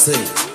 পাল্টাইছে।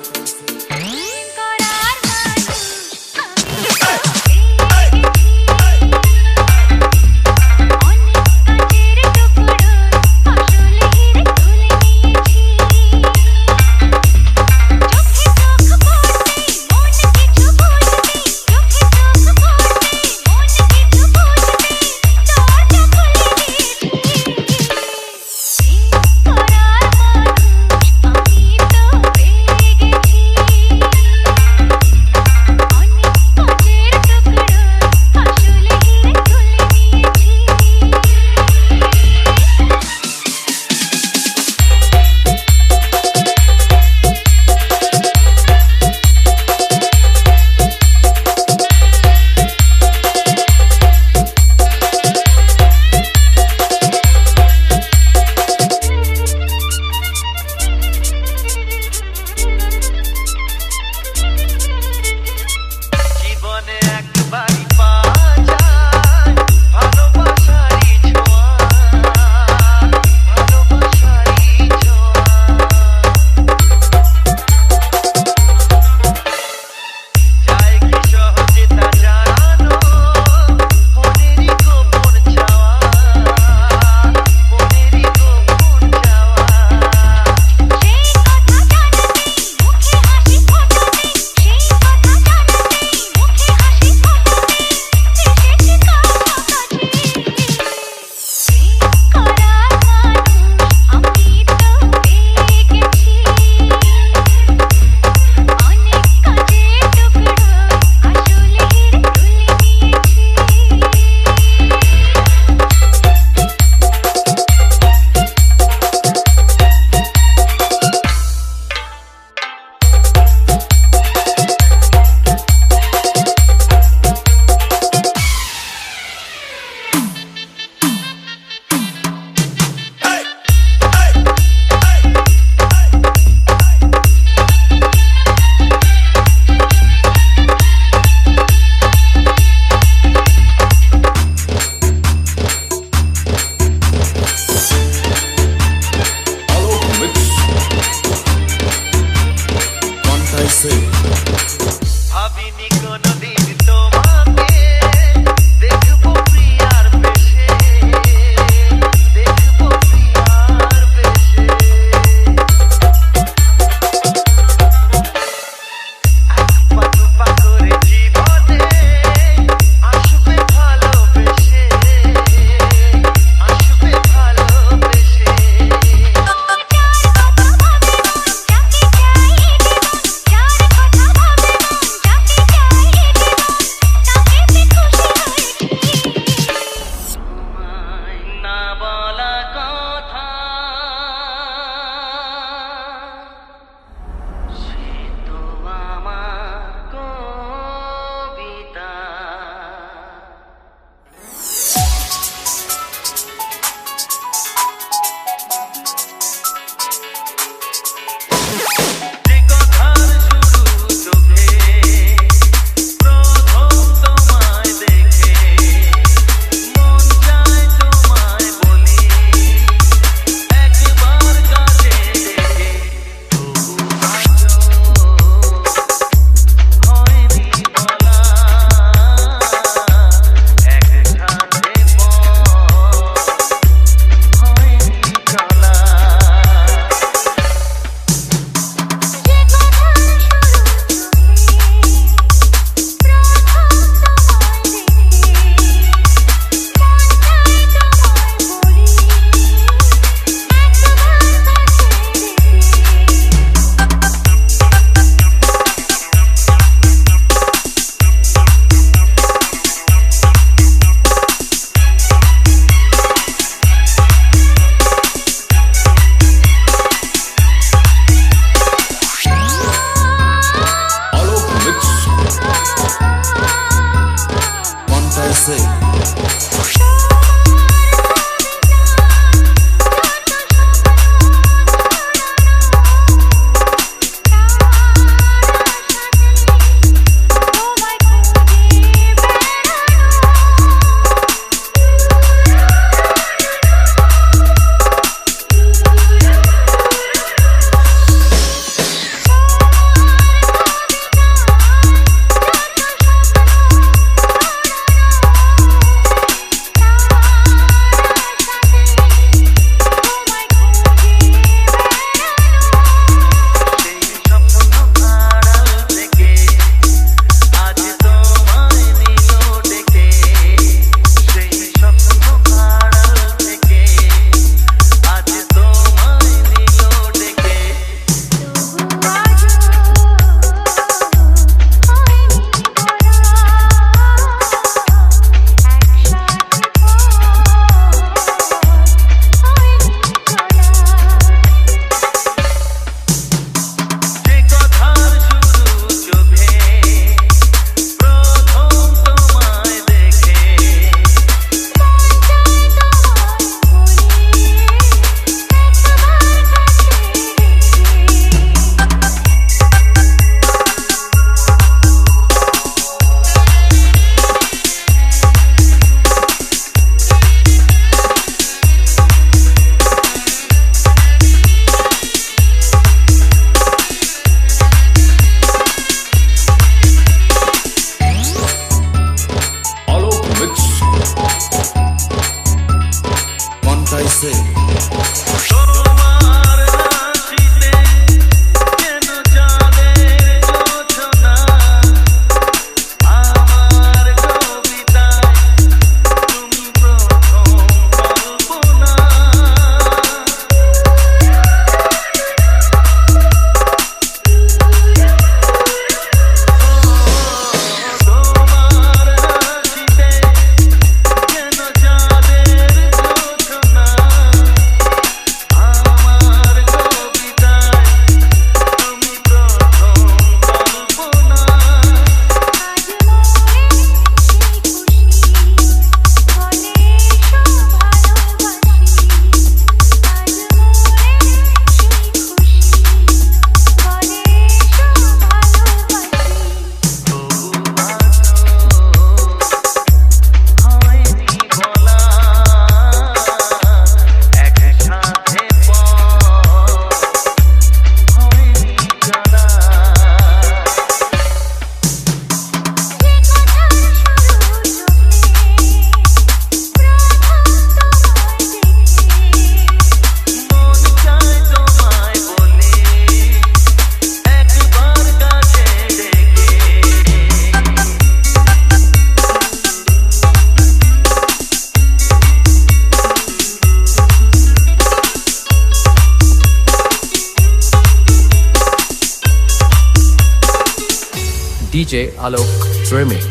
ভাবিনি কোনদিন তোমাকে দেখবো প্রিয়ার বেশে, দেখবো প্রিয়ার বেশে। এক পা দু পা করে জীবনে আসবে ভালোবেসে, আসবে ভালোবেসে। যাকে চাই DJ Alok Remix.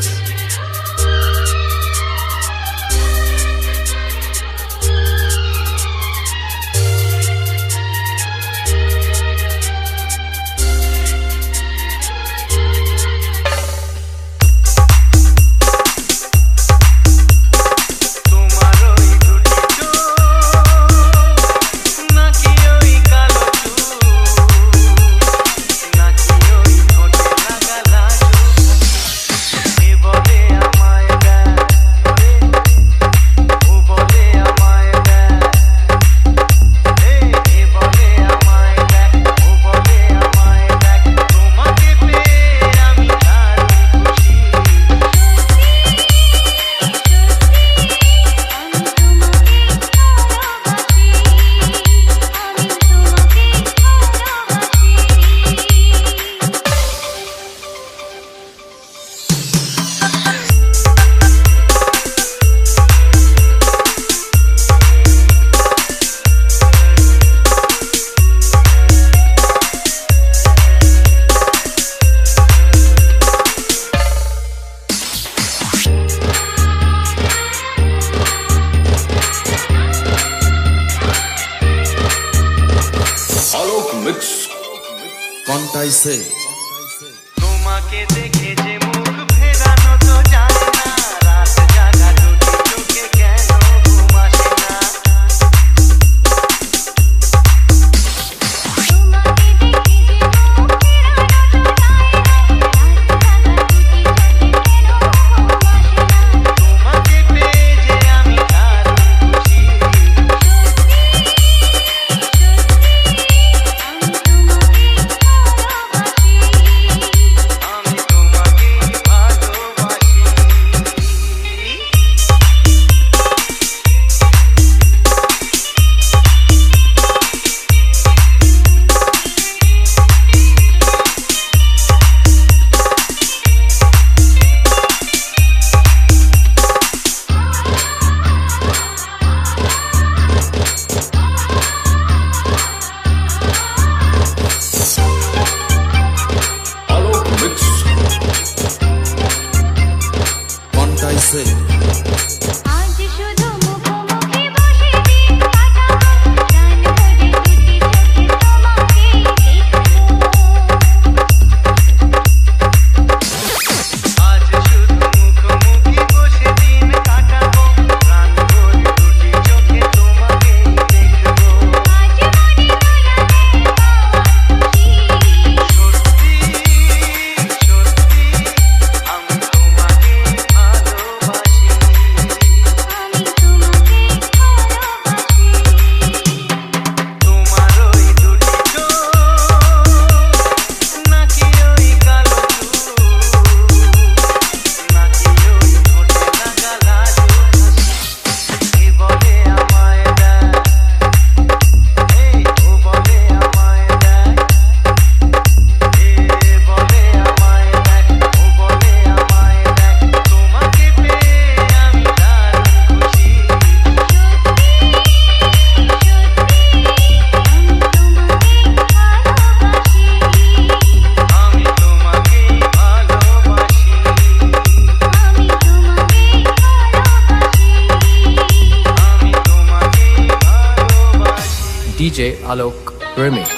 তোমাকে দেখে যে মুখ ফেরানো তো যায় না, রাত জাগা দুটি চোখে কেন ঘুম আসে না। তোমাকে পেয়ে যে আমি দারুণ খুশি। আমি তোমাকে ভালোবাসি। আজ শুধু মুখোমুখি বসে দিন কাটাবো, প্রাণ ভরে দুটি চোখে তোমাকে দেখবো। আজ শুধু মুখোমুখি বসে দিন কাটাবো, প্রাণ ভরে দুটি চোখে তোমাকে দেখবো। আজ মনে দোলাবে পাওয়ার খুশি। সত্যি সত্যি আমি তোমাকে ভালোবাসি। আমি তোমাকে ভালোবাসি। তোমার ওই দুটি চোখ নাকি ওই কালো চুল, নাকি ওই ঠোঁটে লাগা লাজুক হাসি। এ বলে আমায় দেখ, এই ও বলে আমায় দেখ, এ বলে আমায় দেখ, ও বলে আমায় দেখ, তোমাকে পেয়ে আমি দারুণ খুশি। আমি তোমাকে ভালোবাসি। আমি তোমাকে ভালোবাসি। আমি তোমাকে ভালোবাসি। DJ Alok Remix.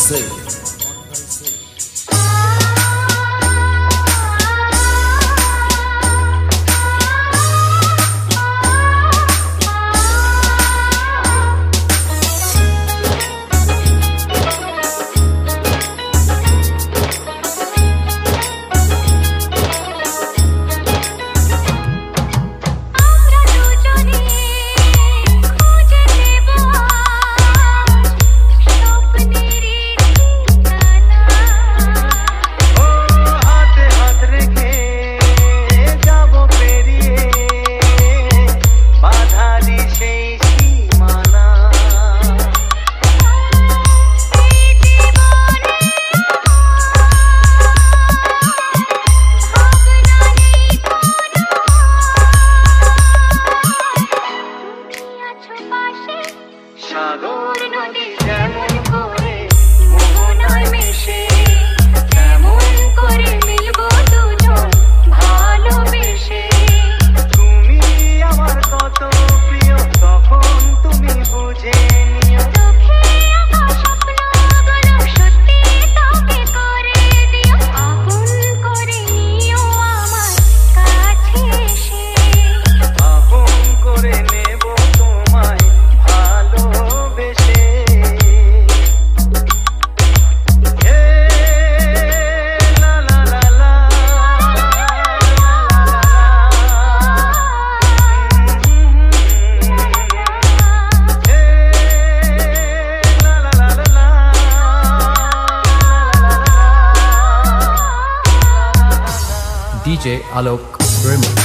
से আমরা দুজনে খুঁজে নেব স্বপ্নেরই ঠিকানা ও হাতে হাত রেখে যাব পেরিয়ে বাধারি সেই সীমানা এই জীবনে ভাবনা নেই কোনো তুমি আছো পাশে সাগর নদী যেমন করে মোহনায় মিশে কেমন করে মিলবো দুজন ভালোবেসে তুমি আমার কত প্রিয় তখন তুমি বুঝে নিও চোখে আঁকা স্বপ্নগুলো সত্যি তোকে করে দিও আপন করে নিও আমার কাছে এসে আপন করে নেব তোমায় ভালোবেসে হে লা লা লা লা হে লা লা লা লা DJ Alok Remix.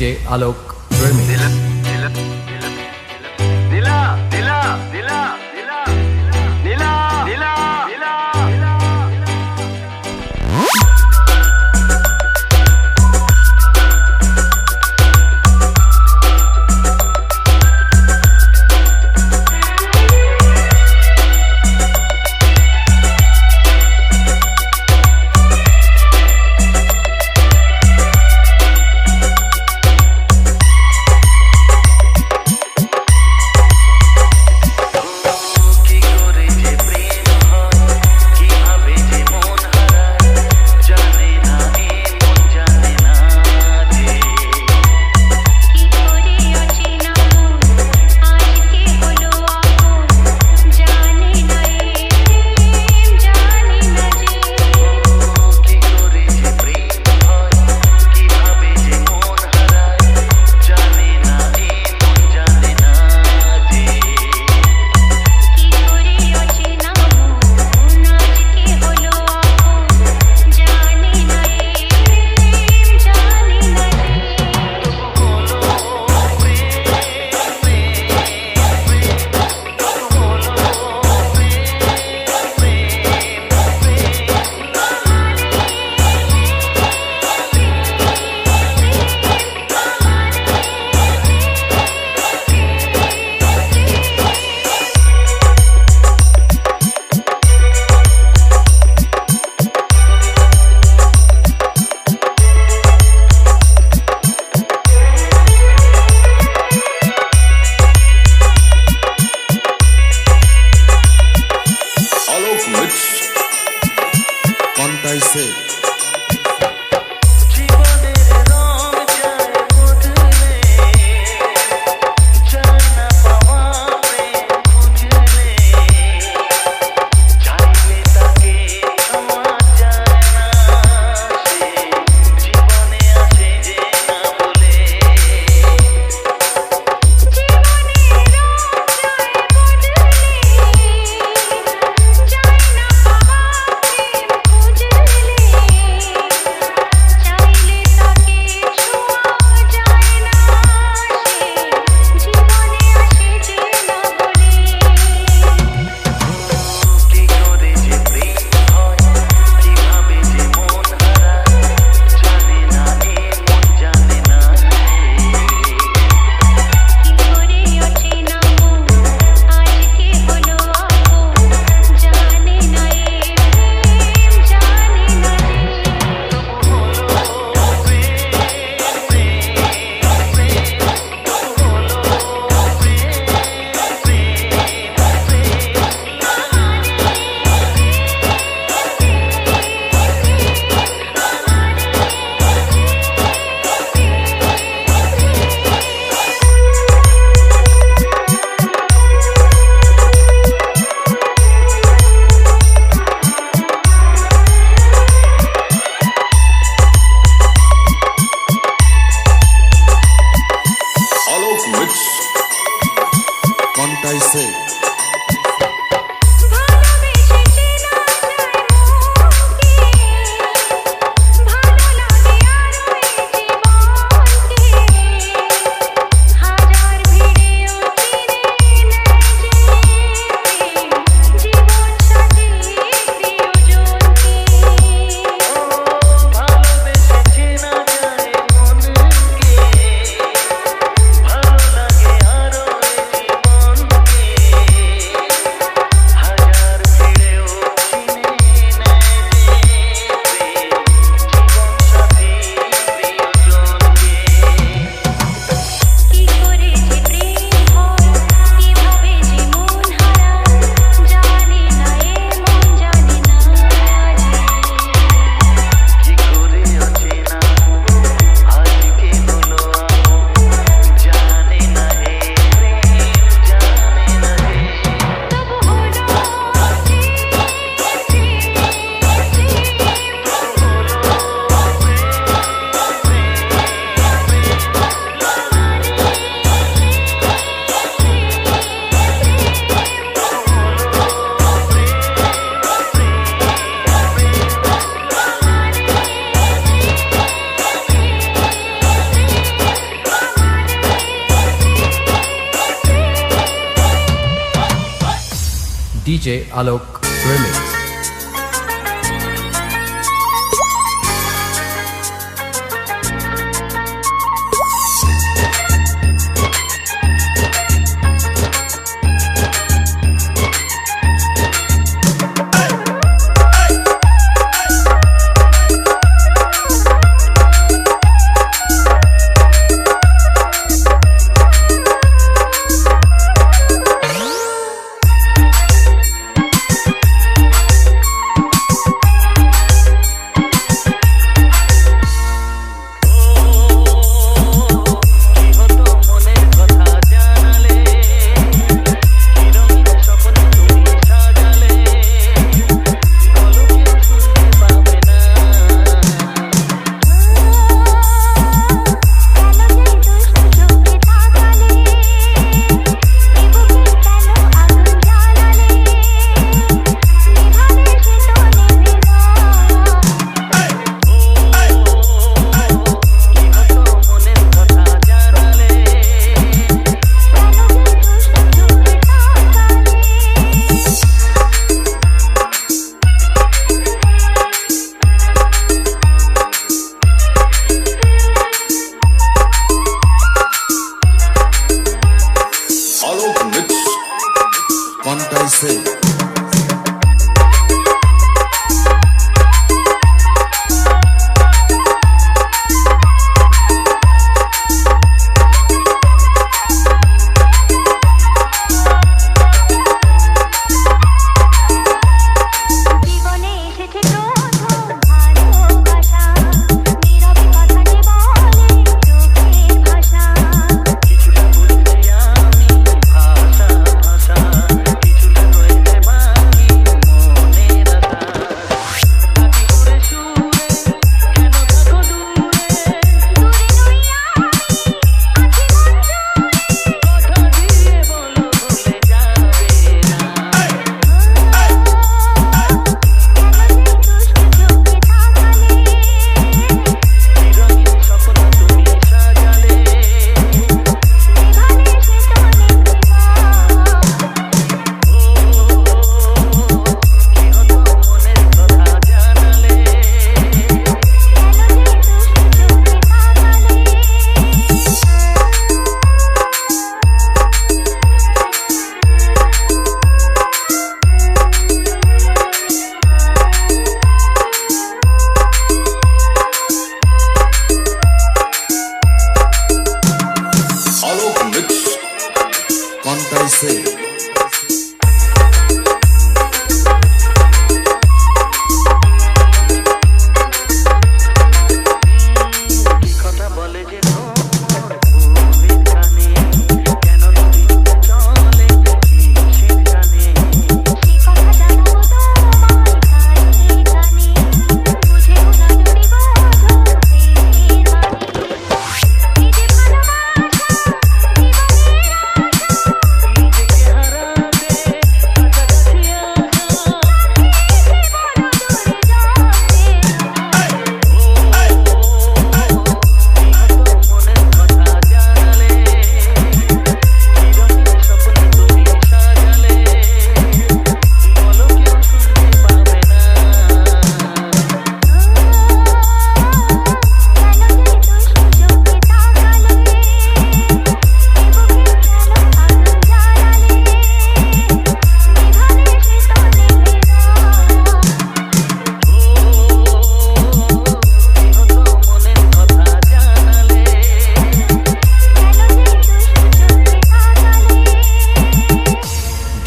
DJ Alok Remix. दिला दिला दिला दिला दिला दिला दिला दिला दिला DJ Alok Remix.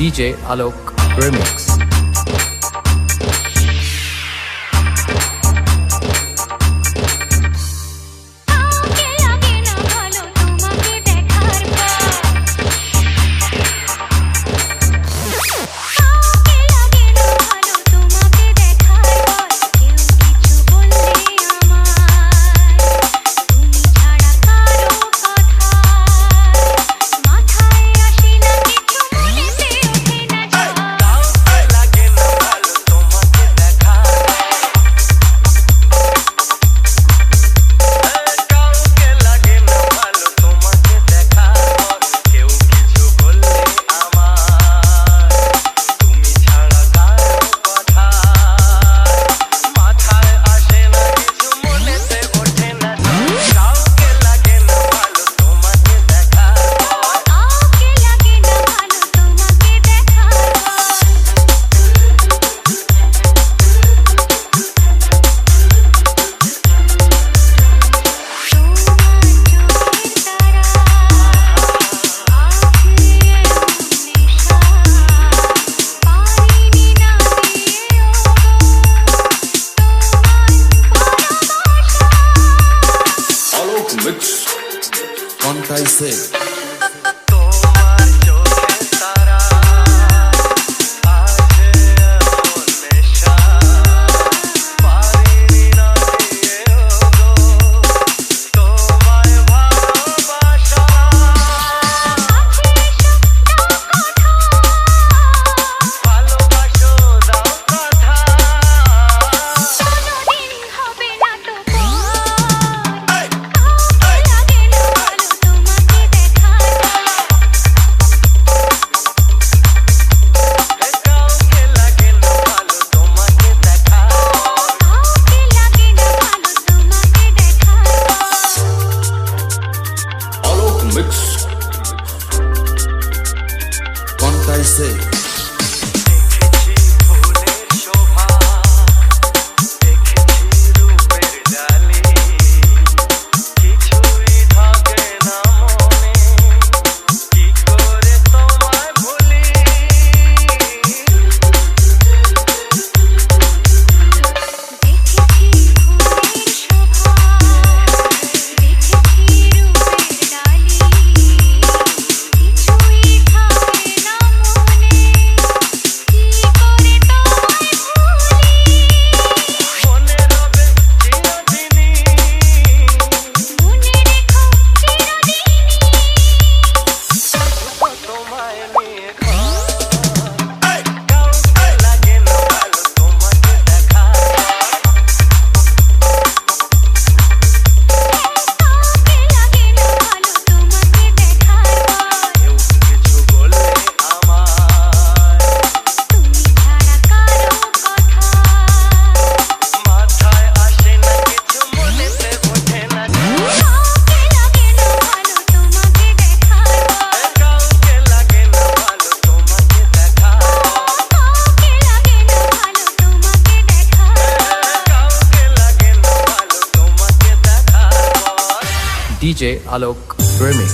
DJ Alok Remix. মাথায় আসে না কিছু মনেতে ওঠে না what I say. দেখেছি ফুলের শোভা, দেখেছি রূপের ডালি, কিছুই থাকে না মনে, কি করে তোমায় ভুলি। দেখেছি ফুলের শোভা, দেখেছি রূপের ডালি, কিছুই থাকে না মনে, কি করে তোমায় ভুলি। মনে রবে চিরদিনই, মনে রেখো চিরদিনই, শুধু তোমায় নিয়ে কাউকে লাগে না ভালো তোমাকে দেখা। কাউকে লাগে না ভালো তোমাকে দেখার পর। কেউ কিছু বললে আমায়, তুমি ছাড়া কারো কথা মাথায় আসে না কিছু, মনেতে ওঠে না কাউকে লাগে না ভালো তোমাকে দেখার পর। কাউকে লাগে না ভালো তোমাকে দেখা। কাউকে লাগে না ভালো তোমাকে দেখার পর। কাউকে লাগে না ভালো তোমাকে দেখার পর। DJ Alok Remix.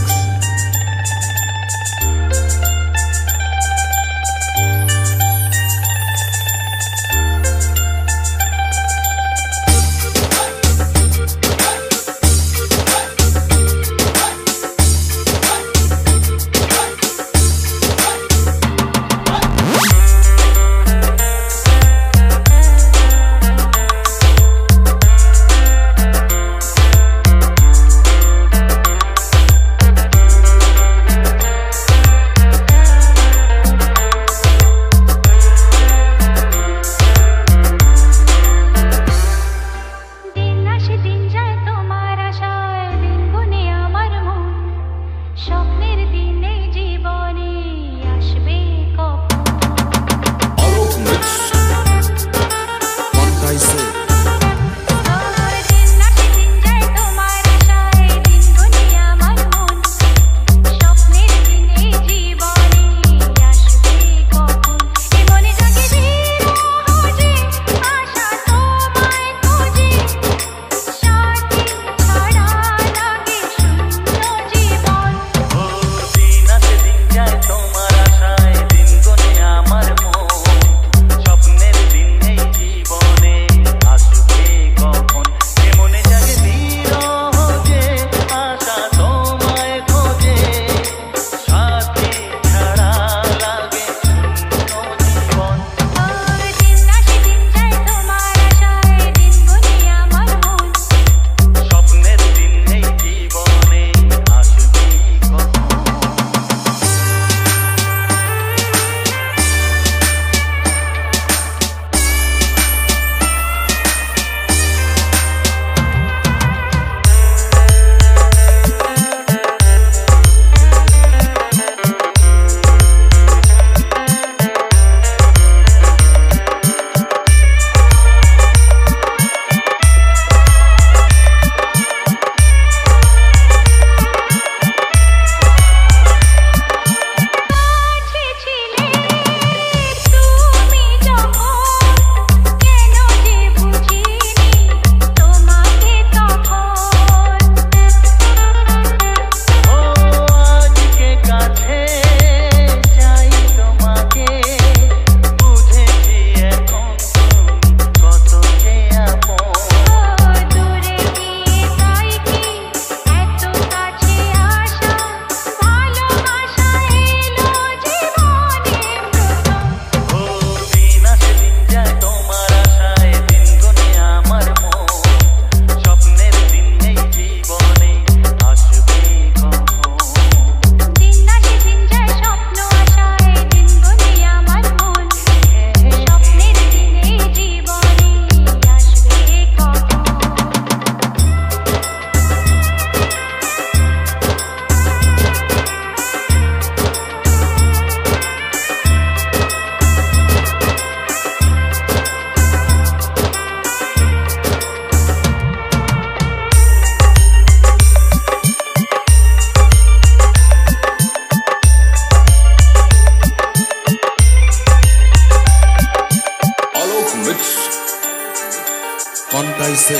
कैसे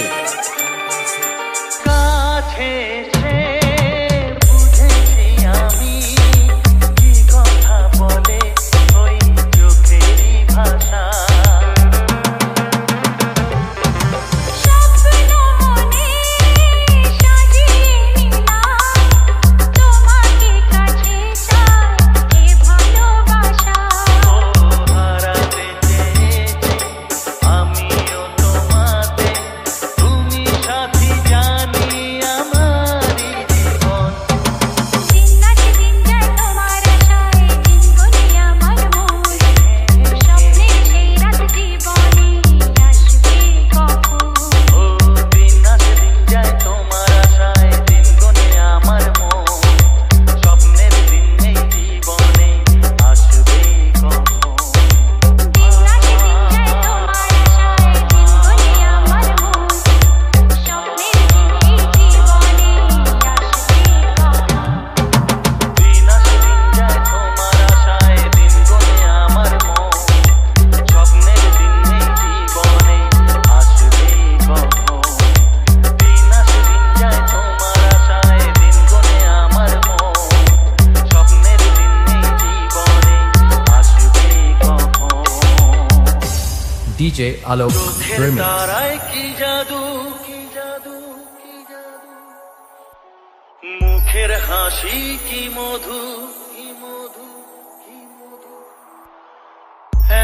কাছে এসে বুঝেছি আমি কি কথা বলে ওই চোখেরই ভাষা স্বপ্ন মনে সাজিয়ে নিলাম তোমাকে কাছে চাই এ ভালোবাসা হারাতে চেয়েছি আমিও তোমাতে তুমি সাথী জানি আমারই জীবন দিন নাচে দিন যায় তোমার আশায় দিন গনে আমার মন স্বপ্নের সেই রাত জীবনে আসবে কখন ও দিন আসে দিন যায় তোমার আশায় দিন গনে আমার মন স্বপ্নের দিন নেই জীবনে আসবে কখন দিন নাচে দিন যায় তোমার আশায় দিন গনে আমার মন স্বপ্নের দিন এই জীবনে আসবে কখন দিন আসে দিন যায় তোমার আশায় দিন গনে আমার মন স্বপ্নের দিন নেই জীবনে আসবে কখন দিন আসে দিন যায় তোমার আশায় দিন গনে আমার মন স্বপ্নের দিন নেই জীবনে আসবে কখন DJ Alok চোখের Remix তারায় কি জাদু কি জাদু কি জাদু মুখের হাসি কি মধু কি মধু কি মধু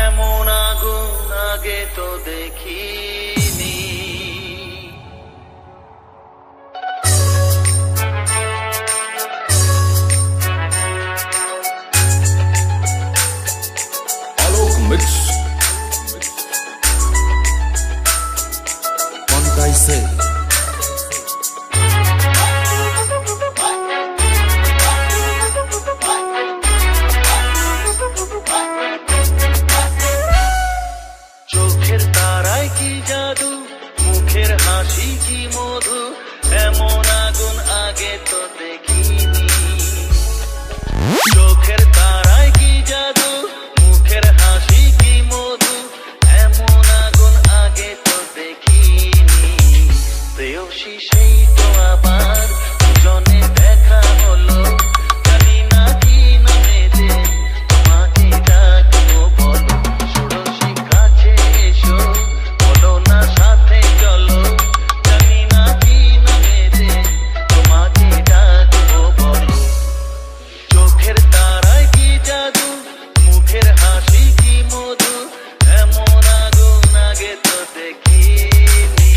এমন আগুন আগে তো দেখিনি Alok Mix Con कैसे চোখের তারায় কি জাদু মুখের হাসি কি মধু এমন আগুন আগে তো দেখিনি চোখের তারায় কি জাদু মুখের হাসি কি মধু এমন আগুন আগে তো দেখিনি প্রেয়সী সেই তো আবার দুজনে দেখা হলো জানি না কি নামেতে তোমাকে ডাকবো বলো ষোড়শী কাছে এসো বলো না সাথে চলো জানি না কি নামেতে তোমাকে ডাকবো বলো চোখের তারায় কি জাদু মুখের হাসি কি মধু এমন আগুন আগে তো দেখিনি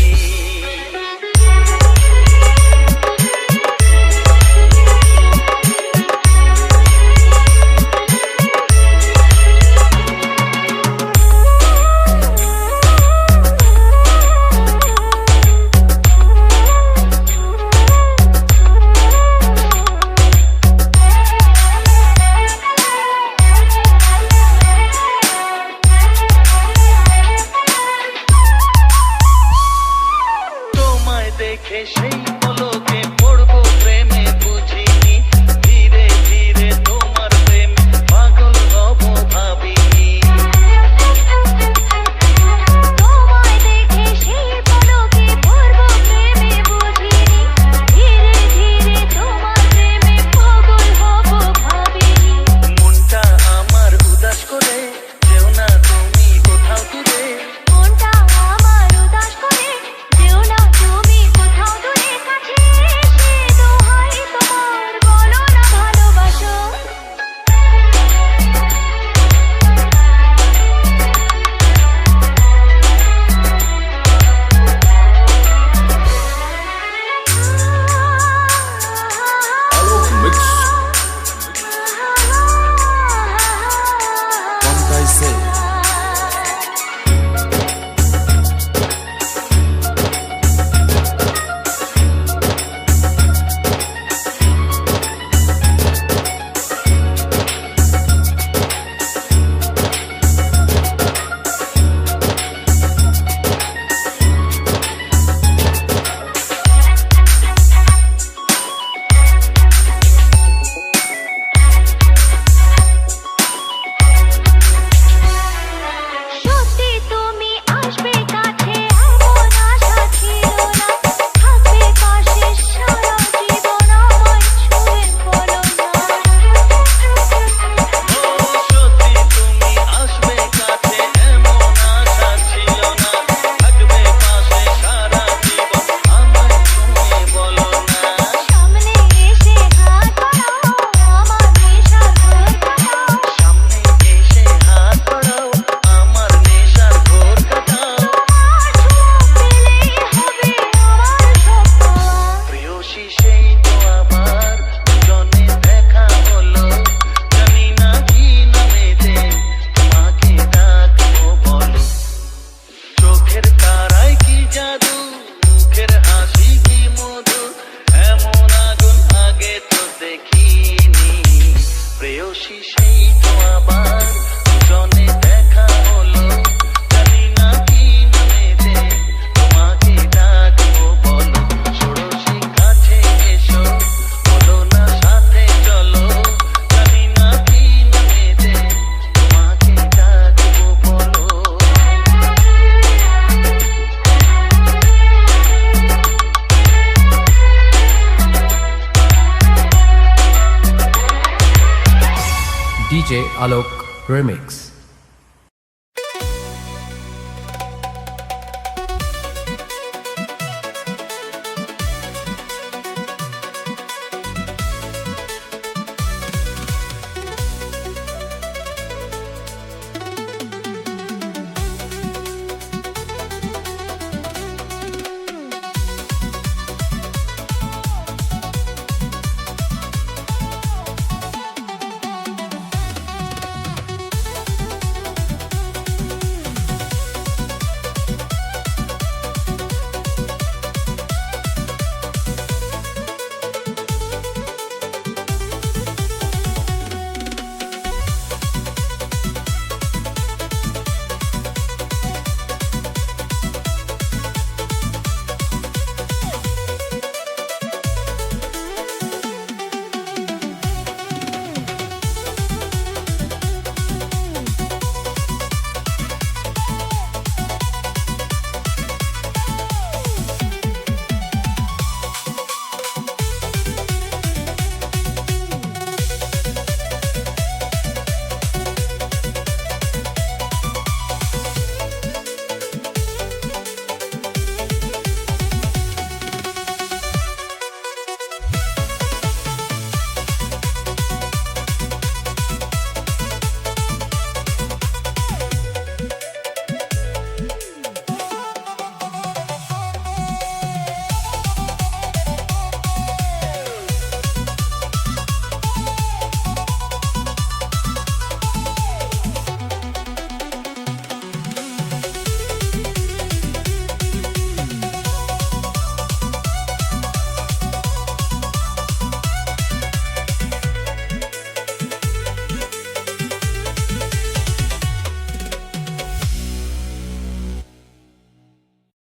Alok Remix.